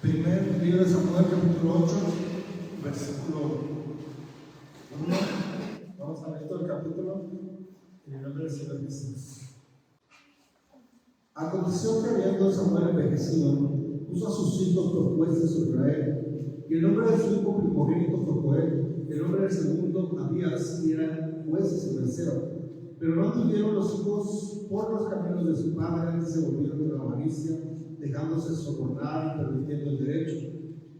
Primer libro de Samuel, capítulo 8, versículo 1. Vamos a leer todo el capítulo en el nombre del Señor Jesús. Aconteció que habiendo Samuel envejecido, puso a sus hijos por jueces sobre Israel. Y el nombre de su hijo primogénito fue Joel, el nombre del segundo Abías, y eran jueces en Berseba. Pero no tuvieron los hijos por los caminos de su padre, se volvieron de la avaricia, dejándose sobornar y permitiendo el derecho.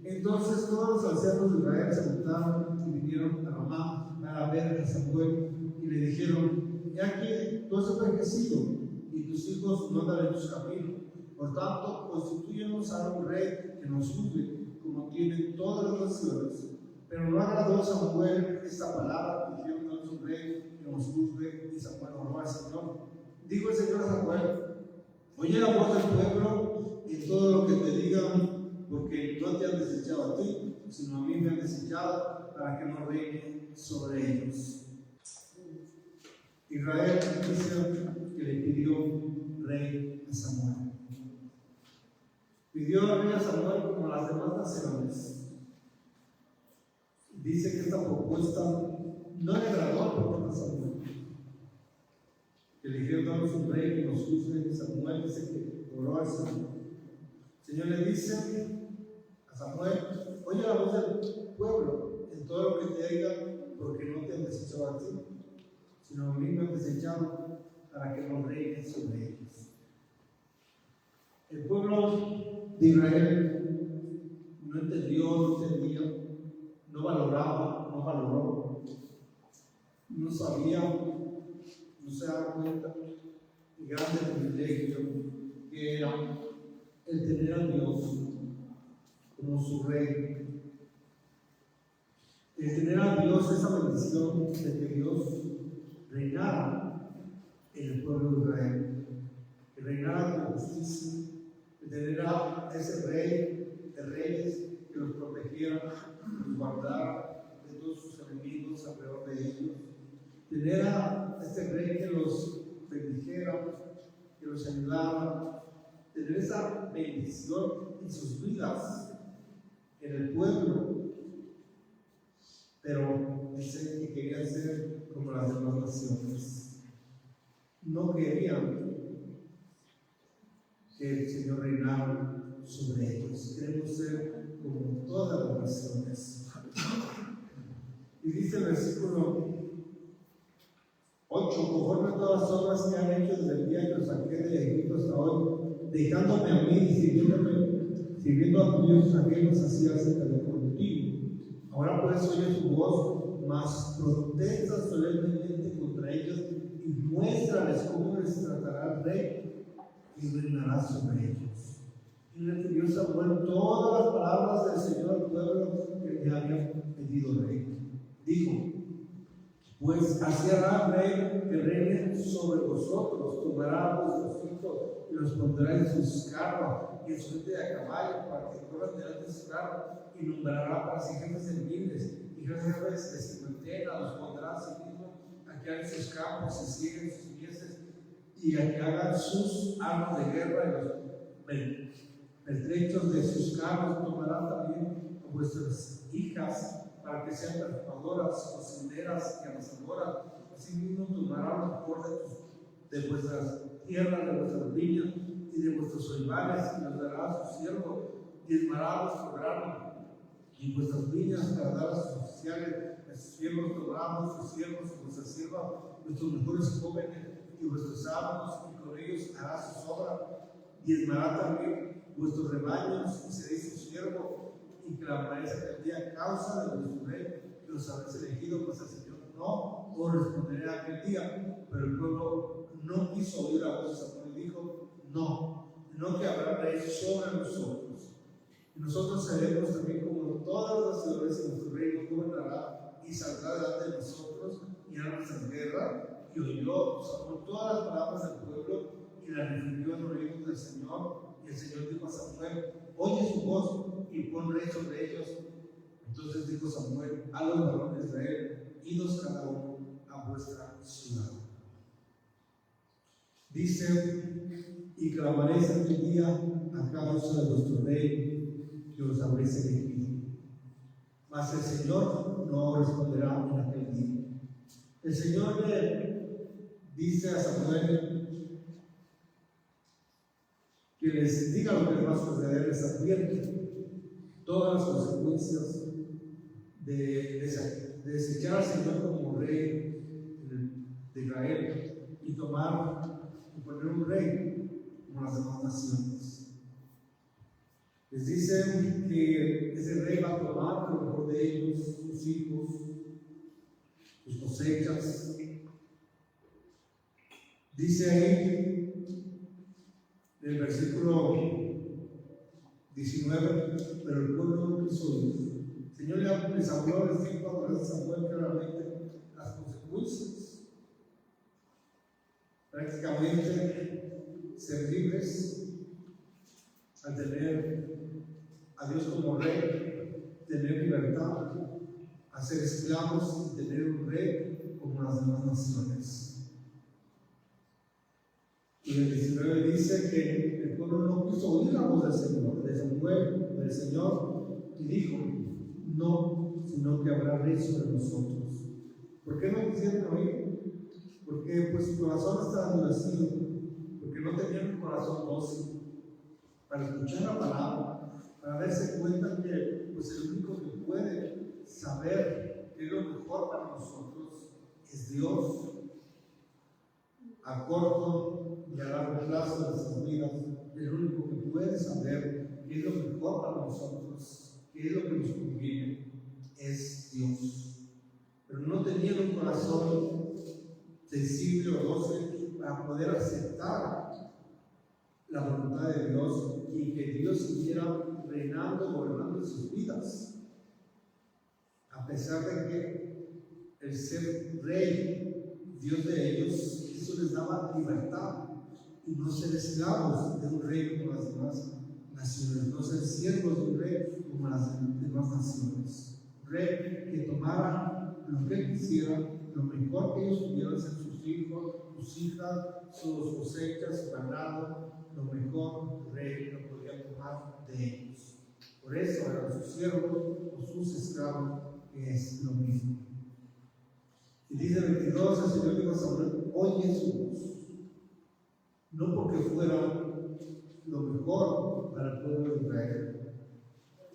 Entonces todos los ancianos de Israel se juntaron y vinieron a Ramá para ver a Samuel y le dijeron: he aquí, tú has envejecido y tus hijos no andan en tus caminos. Por tanto, constitúyenos a un rey que nos juzgue, como tienen todas las naciones. Pero no agradó a Samuel esta palabra, dijeron: no es un rey que nos juzgue. Y Samuel oró al Señor. Dijo el Señor a Samuel: oye la voz del pueblo en todo lo que te digan, porque no te han desechado a ti, sino a mí me han desechado para que no reine sobre ellos. Israel dice que le pidió rey a Samuel. Pidió rey a Samuel como las demás naciones. Dice que esta propuesta no le agradó al profeta Samuel. Que le dijeron: danos un rey que nos juzgue. Samuel dice que oró al Señor. El Señor le dice a Samuel: oye la voz del pueblo en todo lo que te digan, porque no te han desechado a ti, sino a mí me han desechado para que no reines sobre ellos. El pueblo de Israel no entendió, no entendía, no valoraba, no valoró, no sabía, no se daba cuenta el grande privilegio que era el tener a Dios como su rey, el tener a Dios, esa bendición de que Dios reinara en el pueblo de Israel, que reinara con justicia, de tener a ese rey de reyes que los protegiera, que los guardara de todos sus enemigos alrededor de ellos, tener a este rey que los bendijera, que los ayudara, tener esa bendición en sus vidas, en el pueblo. Pero dicen que querían ser como las demás naciones. No querían que el Señor reinara sobre ellos. Queremos ser como todas las naciones. Y dice el versículo 8: conforme a todas las obras que han hecho desde el día que los saqué de Egipto hasta hoy, dejándome a mí y sirviendo a dioses ajenos, así hacen contigo. Ahora pues oye su voz, mas protesta solemnemente contra ellos y muéstrales cómo les tratará el rey y reinará sobre ellos. Y refirió Samuel todas las palabras del Señor al pueblo que le había pedido rey. Dijo: pues así hará el rey que reine sobre vosotros, tomará a vuestros hijos y los pondrá en sus carros y en su gente de caballo, para que corran delante de su carro, y nombrará para sí jefes de miles y jefes de cincuentena, los pondrá a sí mismo a que hagan sus campos y sieguen sus mieses, y a que hagan sus armas de guerra y los pertrechos de sus carros. Tomará también a vuestras hijas para que sean perfumadoras, cocineras y amasadoras. Asimismo tomará lo mejor de vuestras tierras, de vuestras viñas y de vuestros olivares, y los dará a sus siervos, diezmará vuestro grano y vuestras viñas para dar a sus oficiales, a sus siervos. Tomará a vuestros siervos y vuestras siervas, vuestros mejores jóvenes y vuestros amos, y con ellos hará sus obras. Diezmará también vuestros rebaños, y seréis sus siervos, y clamaréis aquel día a causa de vuestro rey que os habéis elegido, pues el Señor no os responderé aquel día. Pero el pueblo no quiso oír la voz de Samuel y dijo: no que habrá rey sobre nosotros. Y nosotros seremos también como todas las naciones, y nuestro rey nos gobernará y saldrá delante de nosotros y hará nuestra guerra. Y oyó Samuel todas las palabras del pueblo y las refirió en los oídos del Señor. Y el Señor dijo a Samuel: oye su voz y pon rey sobre ellos. Entonces dijo Samuel a los varones de Israel: idos cada uno a vuestra ciudad. Dice: y clamaréis aquel día a causa de vuestro rey Señor no responderá en aquel día. El Señor le dice a Samuel que les diga lo que les va a suceder, les advierte todas las consecuencias de desechar al Señor como rey de Israel y tomar y poner un rey como las demás naciones. Les dicen que ese rey va a tomar lo mejor de ellos, sus hijos, sus cosechas. Dice ahí en el versículo 19, pero el pueblo no quiso oír. El Señor les habló, les dijo a través de Samuel claramente las consecuencias. Prácticamente ser libres al tener a Dios como rey, tener libertad, a ser esclavos y tener un rey como las demás naciones. Y el 19 dice que el pueblo no quiso oír la voz del Señor, de Samuel, del Señor, y dijo: no, sino que habrá rey sobre nosotros. ¿Por qué no quisieron oír? Porque pues su corazón estaba endurecido, porque no tenían un corazón dócil para escuchar la palabra, para darse cuenta que pues el único que puede saber qué es lo mejor para nosotros es Dios. A corto y a largo plazo de nuestras vidas, el único que puede saber qué es lo mejor para nosotros, qué es lo que nos conviene, es Dios. Pero no tenían un corazón sensible o dócil para poder aceptar la voluntad de Dios y que Dios siguiera reinando, gobernando sus vidas. A pesar de que el ser rey, Dios de ellos, eso les daba libertad y no ser esclavos de un rey como las demás naciones, no ser siervos de un rey como las demás naciones. Un rey que tomara lo que él quisiera, lo mejor que ellos pudieran ser sus hijos, sus hijas, sus cosechas, su ganado, lo mejor el rey lo podía tomar de ellos. Por eso eran sus siervos o sus esclavos, que es lo mismo. Y dice el 22, el Señor dijo a Samuel: oye su voz, no porque fuera lo mejor para el pueblo de Israel,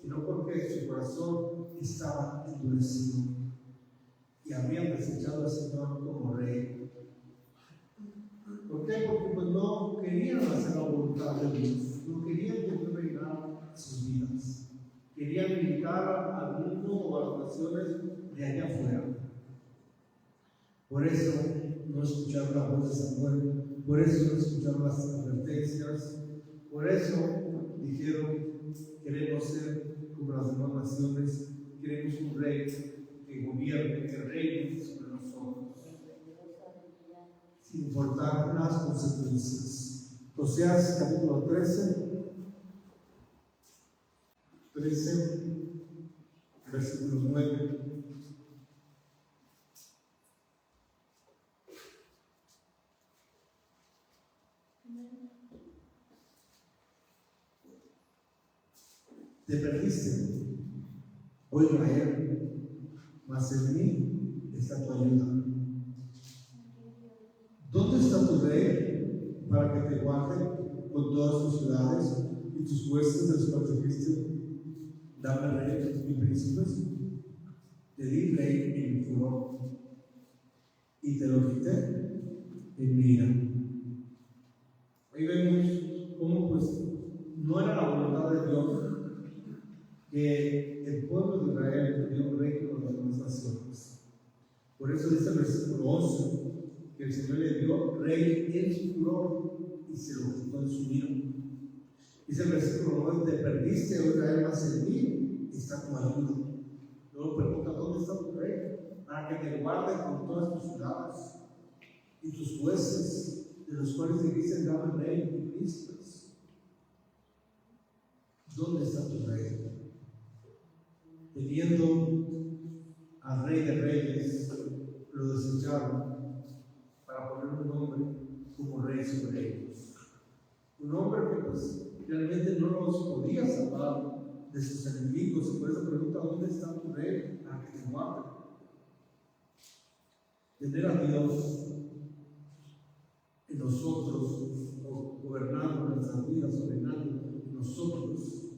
sino porque su corazón estaba endurecido y habían desechado al Señor como rey. ¿Por qué? Porque pues no querían hacer la voluntad de Dios, no querían que Dios reinara sus vidas, querían imitar al mundo o a las naciones de allá afuera. Por eso no escucharon la voz de Samuel, por eso no escucharon las advertencias, por eso dijeron: queremos ser como las demás naciones, queremos un rey que gobierne, que reine sobre nosotros, sin importar las consecuencias. Oseas capítulo 13, versículo 9. Te perdiste, oh Israel, mas en mí está tu ayuda. ¿Dónde está tu rey para que te guarde con todas tus ciudades y tus huestes de los cuales dijiste: dame rey y príncipes? Te di rey en mi furor y te lo quité en mi ira. Ahí vemos cómo pues no era la voluntad de Dios que el pueblo de Israel tuviera un rey con las demás naciones. Por eso dice el versículo 11 que el Señor le dio rey en su furor y se lo quitó en su ira. Dice el versículo 9: te perdiste, oh Israel, mas en mí está tu ayuda. Luego pregunta: ¿dónde está tu rey? Para que te guarde con todas tus ciudades y tus jueces, de los cuales te dicen: dame rey y príncipes. ¿Dónde está tu rey? Teniendo al Rey de Reyes, lo desecharon para poner un hombre como rey sobre ellos. Un hombre que pues realmente no los podía salvar de sus enemigos. Y por eso pregunta: ¿dónde está tu rey para que te guarde? Tener a Dios en nosotros, gobernando nuestras vidas, ordenando en nosotros,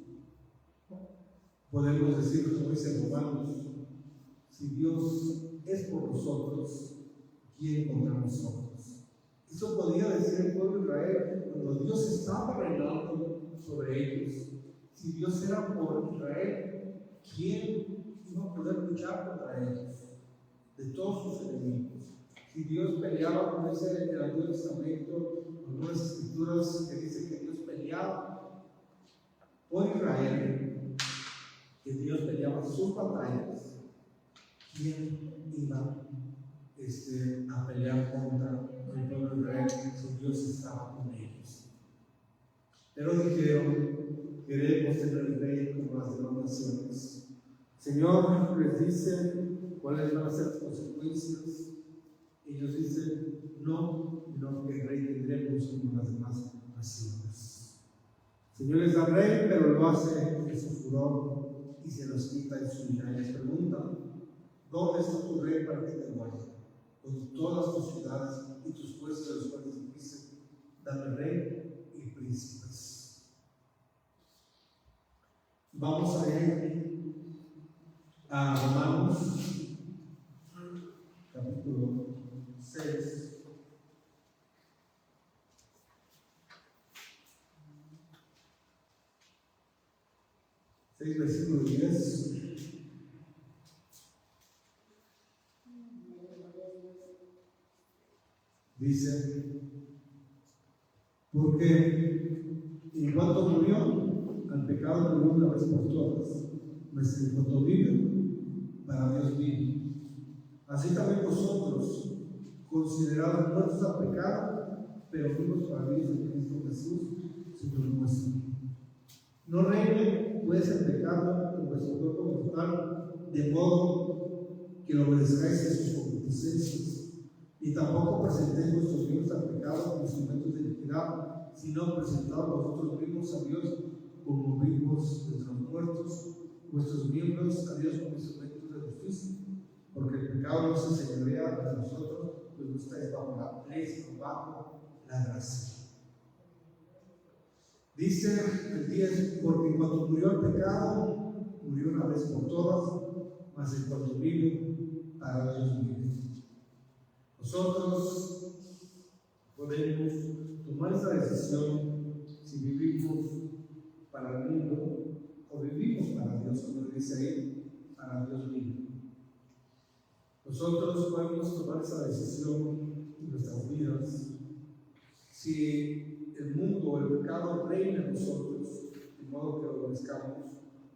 podemos decir, como dice Romanos: si Dios es por nosotros, ¿quién contra nosotros? Eso podía decir el pueblo de Israel cuando Dios estaba reinando sobre ellos. Si Dios era por Israel, ¿quién iba a poder luchar contra ellos? De todos sus enemigos. Si Dios peleaba, como dice en el Antiguo Testamento, algunas escrituras que dice que Dios peleaba por Israel, que Dios peleaba sus batallas, ¿quién iba a pelear contra el pueblo de Israel si Dios estaba con ellos? Pero dijeron: queremos tener rey como las demás naciones. El Señor les dice cuáles van a ser las consecuencias. Ellos dicen: no, que rey tendremos como las demás naciones. El Señor les da rey, pero lo hace en su furor y se los quita en su ira. Y les preguntan: ¿dónde está tu rey para que te guarde? Con todas tus ciudades y tus puestos de los cuales dijiste: dame rey y príncipes. Vamos a ir a Romanos, capítulo 6. Versículo 10. Dice: porque en cuanto murió, al pecado murió una vez por todas, mas en cuanto vive, para Dios vive. Así también vosotros, considerados muertos al pecado, pero vivos para Dios en Cristo Jesús, Señor nuestro. No reine pues el pecado en vuestro cuerpo mortal, de modo que lo obedezcáis en sus concupiscencias, y tampoco presentéis vuestros miembros al pecado como instrumentos de iniquidad, sino presentaos vosotros mismos a Dios como vivos entre los muertos, vuestros miembros a Dios como instrumentos de justicia, porque el pecado no se señorea de nosotros, pues no estáis bajo la ley, sino bajo la gracia. Dice el 10: porque cuando murió el pecado, murió una vez por todas, mas en cuanto vive, para Dios vive. Nosotros podemos tomar esa decisión si vivimos para el mundo o vivimos para Dios, como dice ahí: para Dios vive. Nosotros podemos tomar esa decisión en nuestras vidas si el mundo o el pecado reina en nosotros, de modo que lo obedezcamos,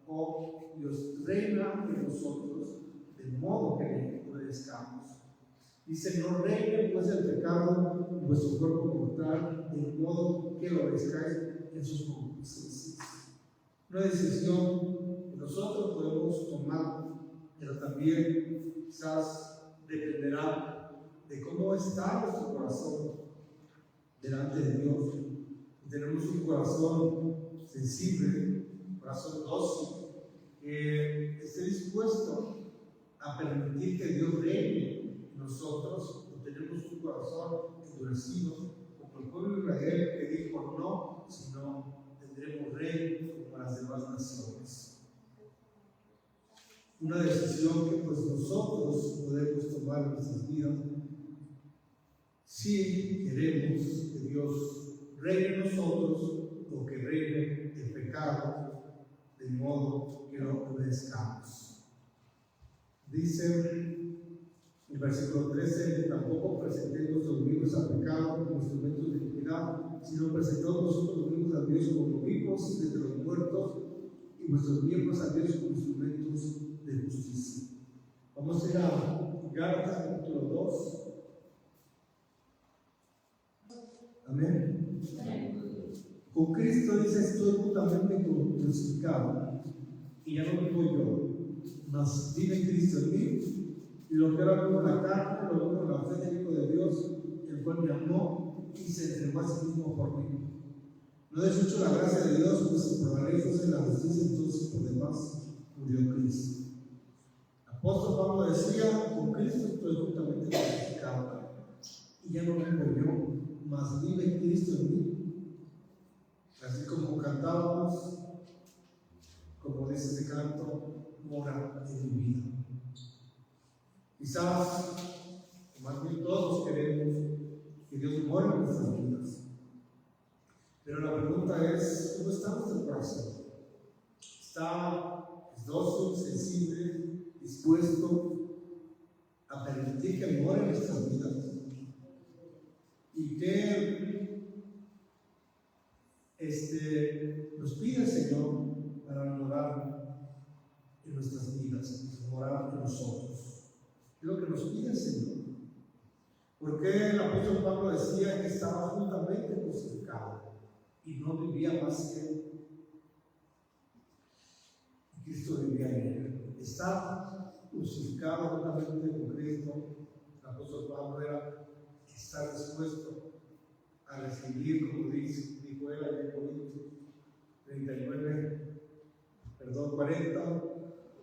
o Dios reina en nosotros, de modo que le obedezcamos. Dice: no reine pues el pecado en vuestro cuerpo mortal, de modo que lo obedezcáis en sus concupiscencias. Una decisión que nosotros podemos tomar, pero también quizás dependerá de cómo está nuestro corazón delante de Dios. Tenemos un corazón sensible, un corazón dócil, que esté dispuesto a permitir que Dios reine en nosotros, o tenemos un corazón endurecido, como el pueblo de Israel que dijo: no, sino tendremos rey como las demás naciones. Una decisión que pues nosotros podemos tomar en nuestras vidas si queremos que Dios reine en nosotros o que reine el pecado, de modo que lo obedezcamos. Dice el versículo 13: tampoco presentéis vuestros miembros al pecado como instrumentos de iniquidad, sino presentaos vosotros mismos a Dios como vivos entre los muertos, y vuestros miembros a Dios como instrumentos de justicia. Vamos a ir a Gálatas capítulo 2. Amén. Con Cristo dice: estoy juntamente crucificado, y ya no vivo yo, mas vive Cristo en mí. Y lo que ahora vivo en la carne, lo vivo en la fe del Hijo de Dios, el cual me amó y se entregó a sí mismo por mí. No desecho la gracia de Dios, pues si por la ley fuese la justicia, entonces por demás apóstol Pablo decía: con Cristo estoy juntamente crucificado, y ya no vivo yo, mas vive Cristo en mí. Así como cantábamos, como dice ese canto, mora en mi vida. Quizás, o más bien todos queremos que Dios mora en nuestras vidas. Pero la pregunta es: ¿cómo está nuestro corazón? ¿Está dócil, sensible, dispuesto a permitir que more en nuestras vidas? ¿Y qué nos pide el Señor para morar en nuestras vidas, morar en nosotros? ¿Qué es lo que nos pide el Señor? Porque el apóstol Pablo decía que estaba juntamente crucificado y no vivía más que él. Cristo vivía en él. Estar crucificado juntamente con Cristo, el apóstol Pablo era estar dispuesto a recibir, como dijo él allá en Corintios 40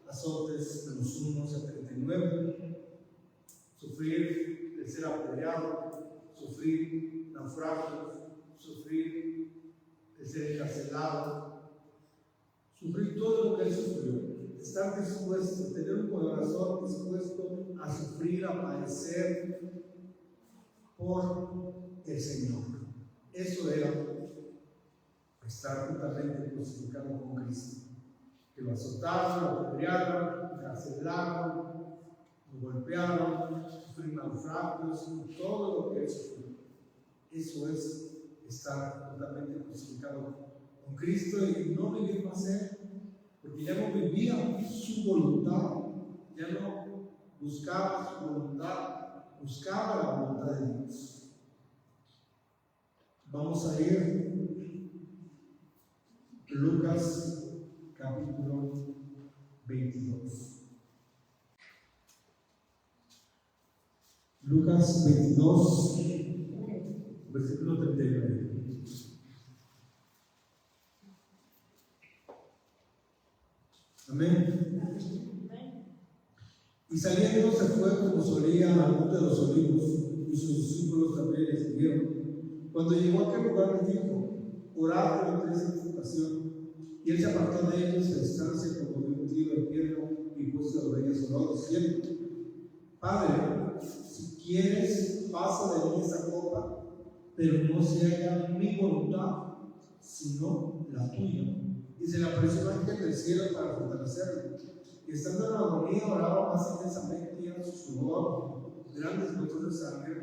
azotes de los unos a 39, sufrir el ser apedreado, sufrir naufragios, sufrir el ser encarcelado, sufrir todo lo que él sufrió, estar dispuesto, tener un corazón dispuesto a sufrir, a padecer por el Señor. Eso era estar juntamente crucificado con Cristo. Que lo azotaron, lo apedrearon, lo encarcelaron, lo golpearon, sufrir naufragios, todo lo que él sufrió. Eso es estar juntamente crucificado con Cristo y no vivir más él, porque ya no vivía su voluntad, ya no buscaba su voluntad, buscaba la voluntad de Dios. Vamos a ir Lucas capítulo 22. Lucas 22, versículo 39. Amén. Y saliendo se fue como solía al monte de los olivos, y sus discípulos también le siguieron. Cuando llegó a aquel lugar les dijo: orad que no tenéis tentación. Y él se apartó de ellos a distancia como de un tiro de piedra y puso las orejas oró diciendo: Padre, si quieres, pasa de mí esa copa, pero no se haga mi voluntad, sino la tuya. Y se le apareció un ángel del cielo para fortalecerlo. Y estando en la agonía, oraba más intensamente y era su sudor, grandes gotas de sangre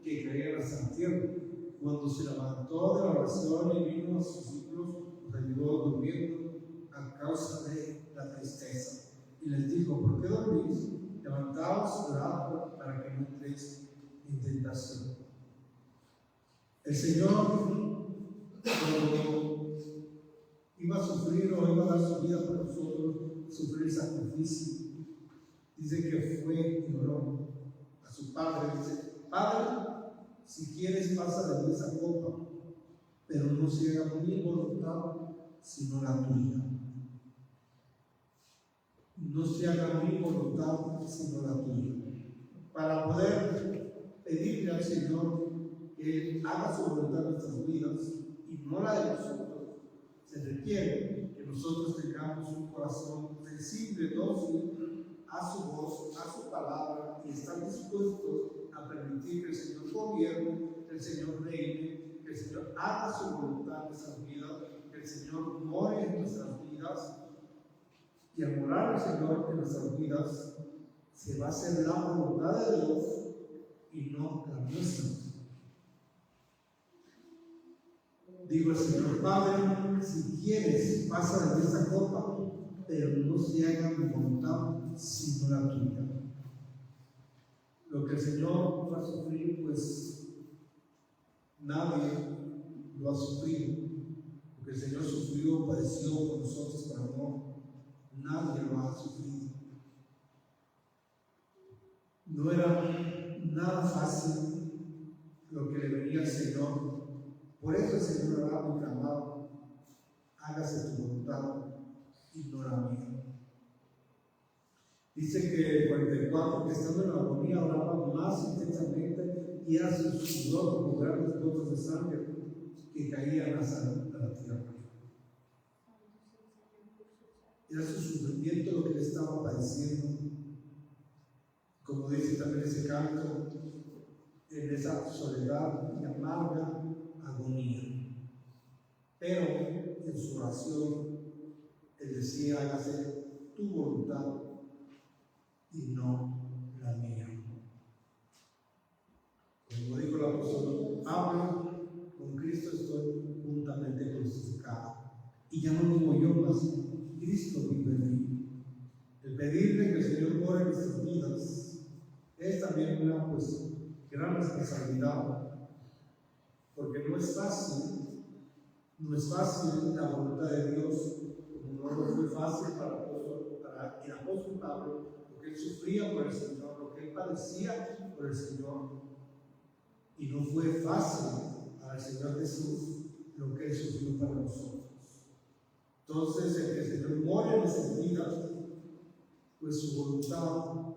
que caían hasta la tierra. Cuando se levantó de la oración y vino a sus discípulos, los ayudó durmiendo a causa de la tristeza. Y les dijo: ¿por qué dormís? Levantaos, orad para que no entréis en tentación. El Señor, cuando iba a sufrir o iba a dar su vida por nosotros, sufrir el sacrificio, dice que fue y oró a su Padre. Dice: Padre, si quieres, pasa de mí esa copa, pero no se haga mi voluntad, sino la tuya. No se haga mi voluntad, sino la tuya. Para poder pedirle al Señor que Él haga su voluntad en nuestras vidas y no la de nosotros, se requiere que nosotros tengamos un corazón sensible, dócil a su voz, a su palabra, y estar dispuestos a permitir que el Señor gobierne, que el Señor reine, que el Señor haga su voluntad en nuestras vidas, que el Señor more en nuestras vidas. Y al morar el Señor en nuestras vidas, se va a hacer la voluntad de Dios y no la nuestra. Digo el Señor: Padre, si quieres, pasa de esta copa, pero no se haga mi voluntad, sino la tuya. Lo que el Señor va a sufrir, pues nadie lo ha sufrido. Lo que el Señor sufrió, padeció por nosotros por amor. Nadie lo ha sufrido. No era nada fácil lo que le venía al Señor. Por eso el Señor oraba y clamaba: hágase tu voluntad y no la mía. Dice que el 44, que estando en la agonía, oraba más intensamente y era su sudor como grandes gotas de sangre que caían a la tierra. Era su sufrimiento lo que él estaba padeciendo. Como dice también ese canto, en esa soledad y amarga agonía. Pero en su oración, él decía: hágase tu voluntad y no la mía. Como dijo el apóstol Pablo, con Cristo estoy juntamente crucificado. Y ya no vivo yo más, Cristo vive en mí. El pedirle que el Señor more en nuestras vidas es también una gran responsabilidad, porque no es fácil la voluntad de Dios, como no fue fácil para el apóstol Pablo, lo que él sufría por el Señor, lo que él padecía por el Señor, y no fue fácil para el Señor Jesús lo que él sufrió para nosotros. Entonces, el que el Señor more en nuestras vidas, pues su voluntad,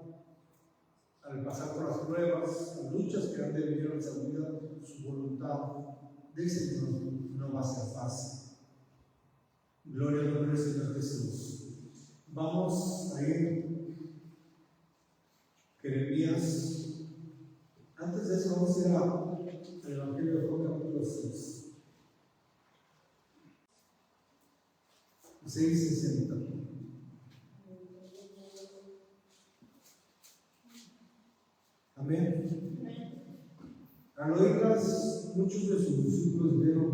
al pasar por las pruebas, las luchas que han de vivir en nuestra vida, su voluntad del Señor no va a ser fácil. Gloria al nombre del Señor Jesús. Vamos a ir Jeremías. Antes de eso, vamos a ir al Evangelio de Juan, capítulo 6. 6:60. Amén. Al oírlas, muchos de sus discípulos dijeron: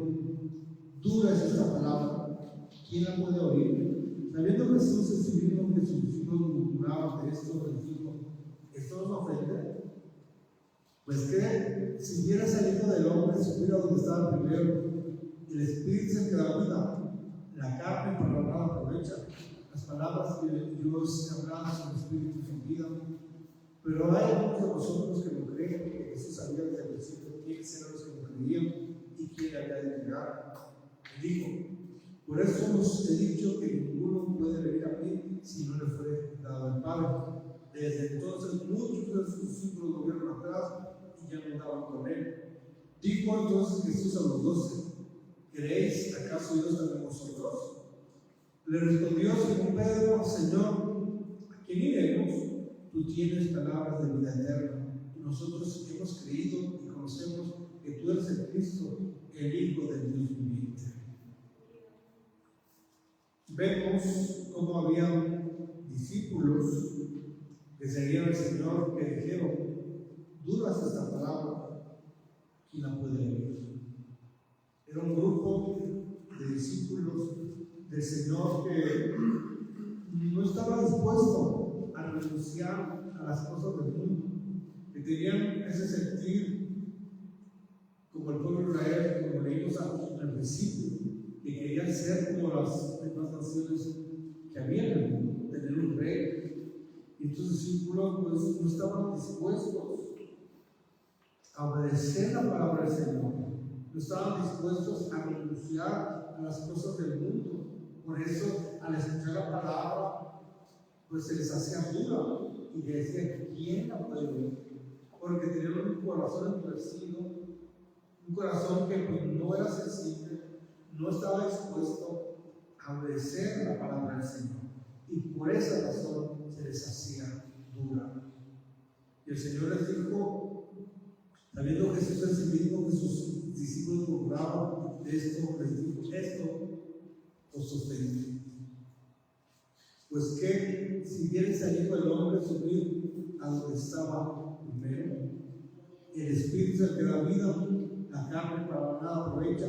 dura es esta palabra, ¿quién la puede oír? Sabiendo Jesús en sí mismo que sus discípulos murmuraban de esto, les dijo: ¿esto nos ofende? Pues que si hubiera salido del hombre, supiera donde estaba primero, el espíritu es el que da vida, la carne para nada aprovecha. Las palabras que Dios hablaba son espíritu y son vida. Pero hay algunos de vosotros que no creen, que Jesús sabía desde el principio quiénes eran los que no creían y quién había de llegar. Y dijo: por eso os he dicho que ninguno puede venir a mí si no le fuere dado el Padre. Desde entonces muchos de sus discípulos volvieron atrás y ya no andaban con él. Dijo entonces Jesús a los 12: ¿queréis acaso Dios también vosotros? Le respondió Simón Pedro: Señor, ¿a quién iremos? Tú tienes palabras de vida eterna, y nosotros hemos creído y conocemos que tú eres el Cristo, el Hijo del Dios viviente. Vemos cómo había discípulos que seguían al Señor, que dijeron: dura es esta palabra, ¿quién la puede oír? Era un grupo de discípulos del Señor que no estaba dispuesto a renunciar a las cosas del mundo, que tenían ese sentir como el pueblo de Israel, como leímos al principio, que querían ser como las demás naciones que había en el mundo, tener un rey. Y estos discípulos pues no estaban dispuestos a obedecer la palabra del Señor, no estaban dispuestos a renunciar a las cosas del mundo. Por eso, al escuchar la palabra, pues se les hacía dura y decían: ¿quién la puede oír? Porque tenían un corazón endurecido, un corazón que pues, no era sensible, no estaba dispuesto a obedecer la palabra del Señor, y por esa razón se les hacía dura. Y el Señor les dijo, sabiendo Jesús en sí mismo que sus discípulos murmuraban de esto, les dijo: esto os ofende. Pues que si viene saliendo el hombre subir a donde estaba primero, el espíritu es el que da vida, la carne para nada aprovecha.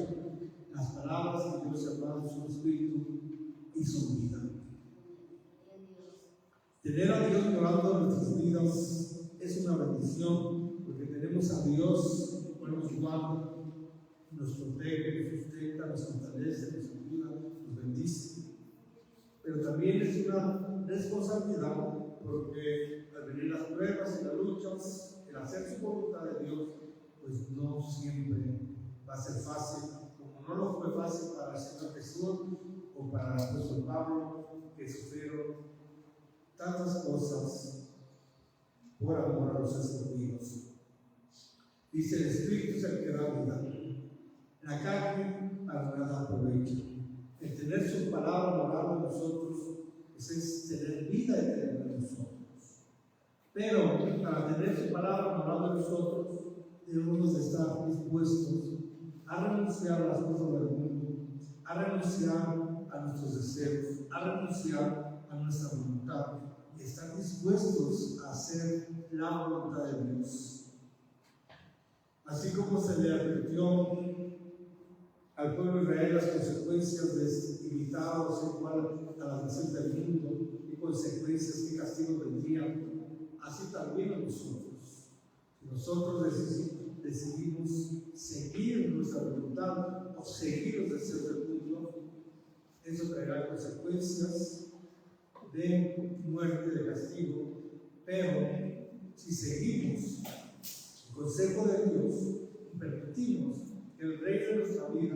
Las palabras que Dios llama son espíritu y son vida. Tener a Dios morando en nuestras vidas es una bendición, porque tenemos a Dios que nos guarda, nos protege, nos sustenta, nos fortalece, nos ayuda, nos bendice. Pero también es una responsabilidad, porque al venir las pruebas y las luchas, el hacer su voluntad de Dios, pues no siempre va a ser fácil, como no lo fue fácil para el Señor Jesús o para el apóstol Pablo, que sufrieron tantas cosas por amor a los escogidos. Dice: el Espíritu es el que da vida, la carne para nada aprovecha. El tener su palabra morada en nosotros es tener vida eterna en nosotros. Pero para tener su palabra morada en nosotros, debemos de estar dispuestos a renunciar a las cosas del mundo, a renunciar a nuestros deseos, a renunciar a nuestra voluntad, y estar dispuestos a hacer la voluntad de Dios. Así como se le advirtió al pueblo de Israel las consecuencias de invitados igual a las naciones del mundo y consecuencias que castigos vendrían, así también a nosotros. Si nosotros decidimos seguir nuestra voluntad o seguir los deseos del mundo, eso traerá consecuencias de muerte, de castigo. Pero si seguimos el consejo de Dios y permitimos que el Rey de nuestra vida,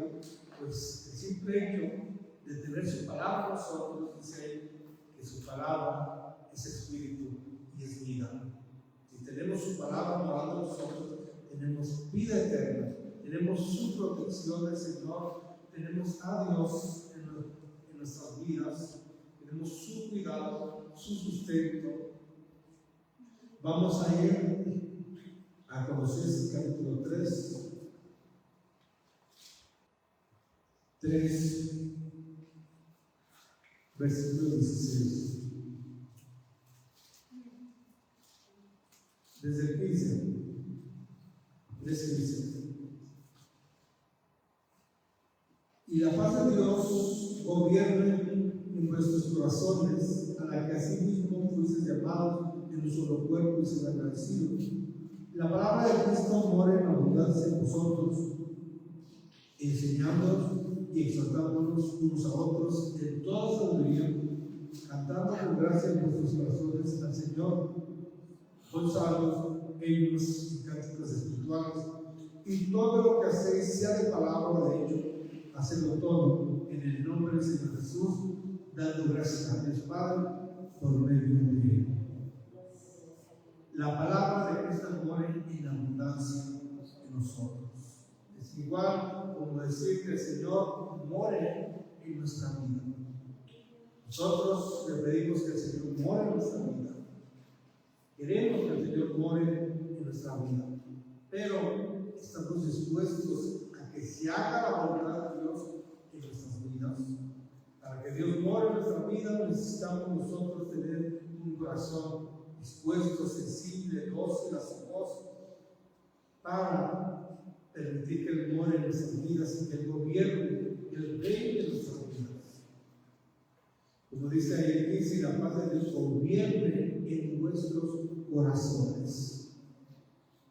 pues el simple hecho de tener su palabra en nosotros, dice que su palabra es espíritu y es vida. Si tenemos su palabra morando en nosotros, tenemos vida eterna, tenemos su protección del Señor, tenemos a Dios en nuestras vidas, tenemos su cuidado, su sustento. Vamos a ir a Colosenses capítulo 3, versículo 16. Desde el 15. Y la paz de Dios gobierne en vuestros corazones, a la que asimismo fuisteis llamados en un solo cuerpo y ser agradecidos. La palabra de Cristo mora en abundancia en vosotros, enseñándonos y exhortándonos unos a otros en toda sabiduría, cantando con gracia en vuestros corazones al Señor, con salmos, himnos y cánticos espirituales, y todo lo que hacéis, sea de palabra o de hecho, hacedlo todo en el nombre del Señor Jesús, dando gracias a Dios Padre por medio de Él. La palabra de Cristo mora en abundancia en nosotros. Es igual como decir que el Señor more en nuestra vida. Nosotros le pedimos que el Señor more en nuestra vida. Queremos que el Señor more en nuestra vida, pero estamos dispuestos a que se haga la voluntad de Dios en nuestras vidas. Para que Dios more en nuestra vida, necesitamos nosotros tener un corazón dispuesto, sensible, dócil a su voz, para permitir que Él more en nuestras vidas y que Él gobierne, que Él reine en nuestras vidas. Como dice ahí, dice: la paz de Dios gobierne en nuestros corazones.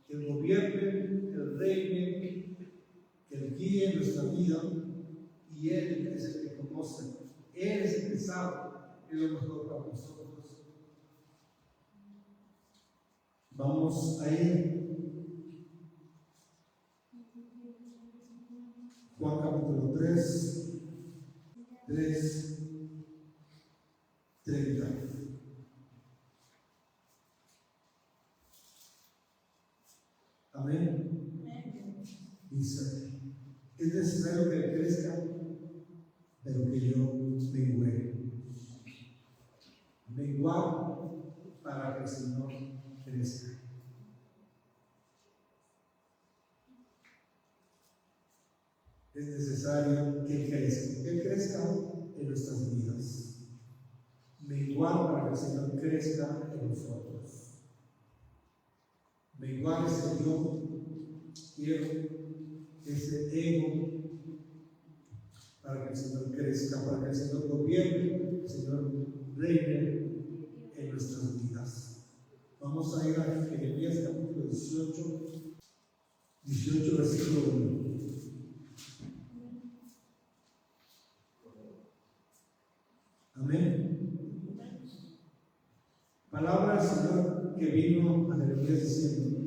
Que Él gobierne, que Él reine, que Él guíe nuestra vida, y Él es el que conoce, Él es el que sabe qué es lo mejor para nosotros. Vamos a ir Juan capítulo 3:30. Amén. Dice: es necesario que Él crezca, pero que yo mengüe. Menguar para que el Señor crezca. Es necesario que Él crezca en nuestras vidas. Menguar para que el Señor crezca en nosotros. Menguar ese yo quiero, ese ego, para que el Señor crezca, para que el Señor gobierne, el Señor reine en nuestras vidas. Vamos a ir a Jeremías capítulo 18, versículo 1. Amén. Palabra del Señor que vino a Jeremías diciendo: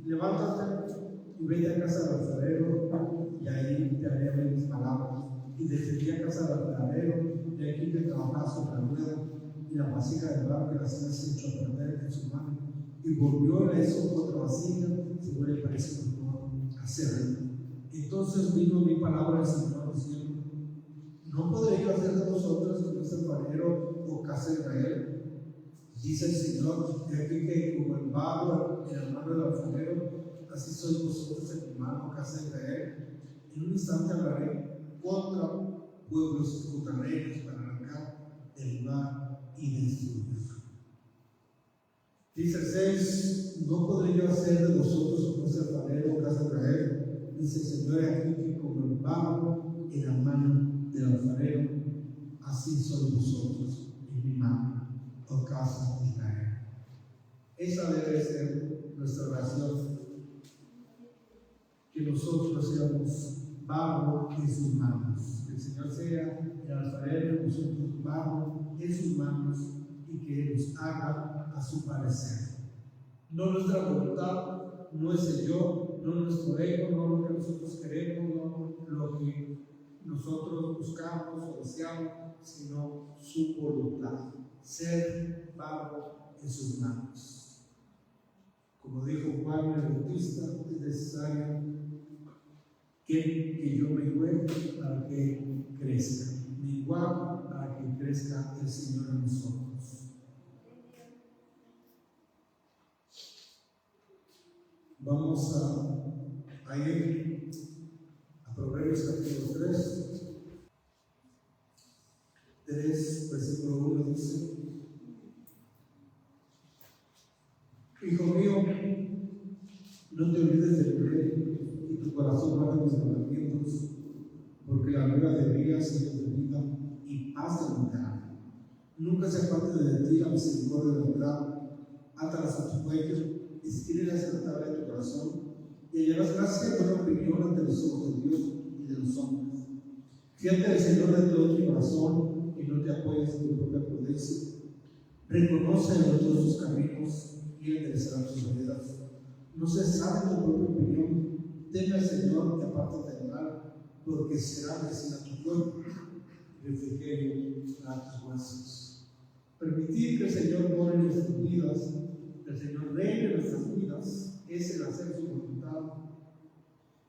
levántate y vete a casa del alfarero, y ahí te haré mis palabras. Y descendí a casa del alfarero, y aquí te trabajaba sobre la rueda, y la vasija de barro que la señora se echó a perder en su mano, y volvió a eso otra vasija, según le pareció mejor hacerlo. Entonces vino mi palabra al Señor diciendo: ¿no podré yo hacer de vosotros como es alfarero o casa de Israel? Dice el Señor, de aquí que como el barro en la mano del alfarero, así sois vosotros en mi mano, casa de Israel. En un instante hablaré contra pueblos y contra reinos para arrancar del lugar y destruir. Dice el 6, no podré yo hacer de vosotros como es alfarero o casa de Israel. Dice el Señor, de aquí que como el barro en la mano del alfarero, así sois vosotros en mi mano, oh casa de Israel. Esa debe ser nuestra oración, que nosotros seamos barro en sus manos, que el Señor sea el alfarero, nosotros barro en sus manos, y que Él nos haga a su parecer. No nuestra voluntad, no es el yo, no nuestro ego, no lo que nosotros queremos, no lo que nosotros buscamos o deseamos, sino su voluntad, ser barro en sus manos. Como dijo Juan el Bautista, es necesario que yo mengue para que crezca, menguar para que crezca el Señor en nosotros. Vamos a ir a Proverbios capítulo 3, versículo 1 dice: Hijo mío, no te olvides de mi ley, y tu corazón guarda mis mandamientos, porque la nueva de vida sigue de vida y paz de bondad. Nunca se aparte de ti la misericordia de la verdad, átalas a tu cuello, escríbelas en la tabla de tu corazón, y hallarás gracia y buena opinión ante los ojos de Dios y de los hombres. Fíjate al Señor de todo tu corazón y no te apoyes en tu propia prudencia. Reconoce en todos tus caminos y Él enderezará tus veredas. No se sabe tu propia opinión. Teme al Señor y apártate del mal, porque será medicina a tu cuerpo y refrigerio a tus huesos. Permitir que el Señor more en nuestras vidas, que el Señor reine en nuestras vidas, es el hacer su voluntad,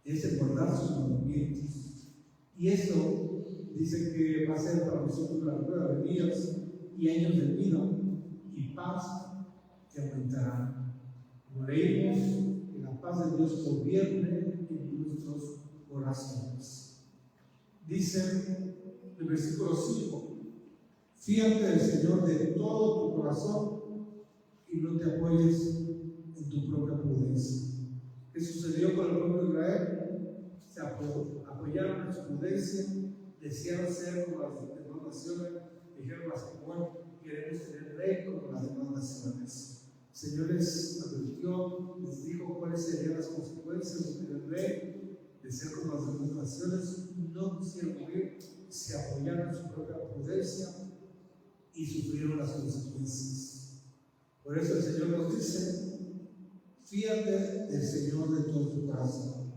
es el guardar sus mandamientos. Y esto dice que va a ser para nosotros la nueva de días y años de vida y paz que aumentarán. Como leímos, que la paz de Dios gobierne en nuestros corazones. Dice el versículo 5: fíjate del Señor de todo tu corazón y no te apoyes en tu propia prudencia. ¿Qué sucedió con el pueblo de Israel? Se apoyaron en su prudencia, desearon ser como las demás naciones, dijeron así: bueno, queremos tener rey como las demás naciones. El Señor les advirtió, les dijo cuáles serían las consecuencias de tener rey, de ser como las demás naciones. No quisieron morir, se apoyaron en su propia prudencia y sufrieron las consecuencias. Por eso el Señor nos dice: fíjate del Señor de todo tu corazón.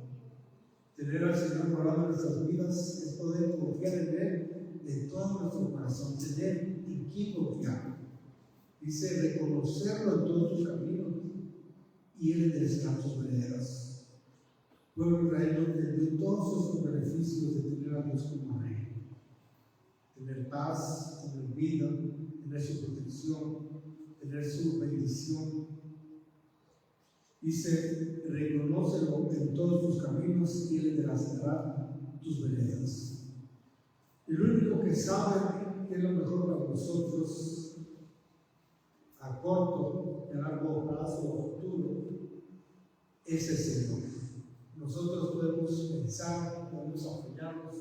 Tener al Señor morando en nuestras vidas es poder confiar en Él de todo nuestro corazón, tener en quién confiar. Dice: reconocerlo en todos tus caminos y Él enderezará tus veredas. Pueblo de Israel entendió todos estos beneficios de tener a Dios como Rey: tener paz, tener vida, tener su protección, tener su bendición. Dice: reconócelo en todos tus caminos y Él enderezará tus veredas. El único que sabe qué es lo mejor para nosotros a corto, a largo plazo o futuro es el Señor. Nosotros podemos pensar, podemos apoyarnos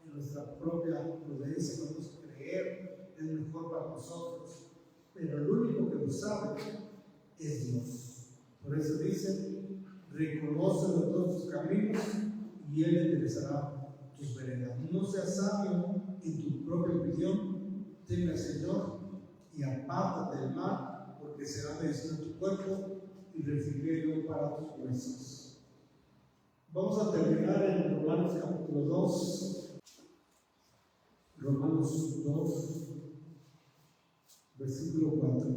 en nuestra propia prudencia, podemos creer es mejor para nosotros, pero el único que lo sabe es Dios. Por eso dice: reconócelo en todos tus caminos y Él enderezará tus veredas. No seas sabio en tu propia opinión, teme al Señor y apártate del mal, porque será medicina a tu cuerpo y refrigerio para tus huesos. Vamos a terminar en Romanos capítulo 2. Romanos 2, versículo 4.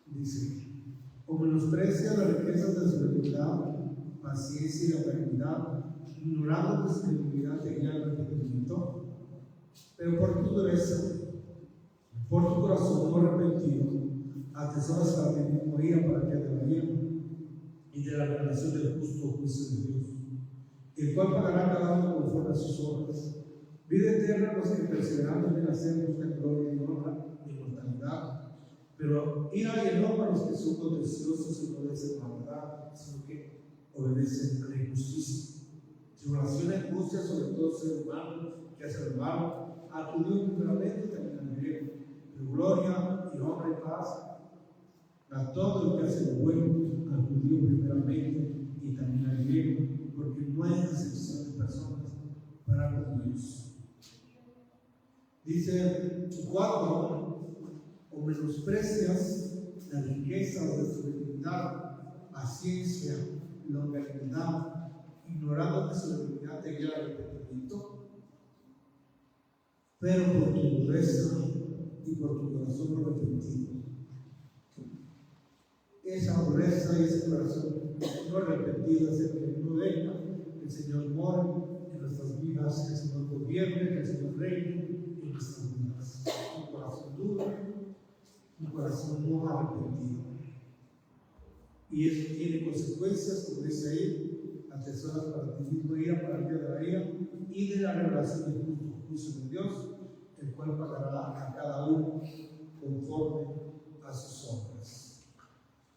Dice: o menosprecia las riquezas de su benignidad, paciencia y la benignidad, ignorando que su benignidad te guía al arrepentimiento, pero por tu dureza, por tu corazón no arrepentido, atesoras para ti mismo ira para que te vaya y de la revelación del justo juicio de Dios, el cual pagará cada uno conforme a sus obras. Vida eterna a los que perseverando en hacer buscan gloria y honra y inmortalidad, pero ira y enojo a los que son contenciosos y no obedecen a la verdad, sino que obedecen a la injusticia. Tribulación y angustia sobre todo ser humano que hace el mal, al judío primeramente y también al griego, pero gloria y honra y paz a todo el que hace lo bueno, al judío primeramente y también al griego, porque no hay excepción de personas para con Dios. Dice 4: o menosprecias las riquezas de su benignidad, paciencia, longanimidad, ignorando que su benignidad te guía al arrepentimiento, pero por tu dureza y por tu corazón no arrepentido. Esa dureza y ese corazón no arrepentido es el que no deja que el Señor more en nuestras vidas, que el Señor gobierne, que el Señor reine en nuestras vidas. Un corazón duro, un corazón no arrepentido. Y eso tiene consecuencias, como dice ahí: atesoras para ti mismo ira para el día de la ira y de la revelación del justo juicio de Dios, el cual pagará a cada uno conforme a sus obras.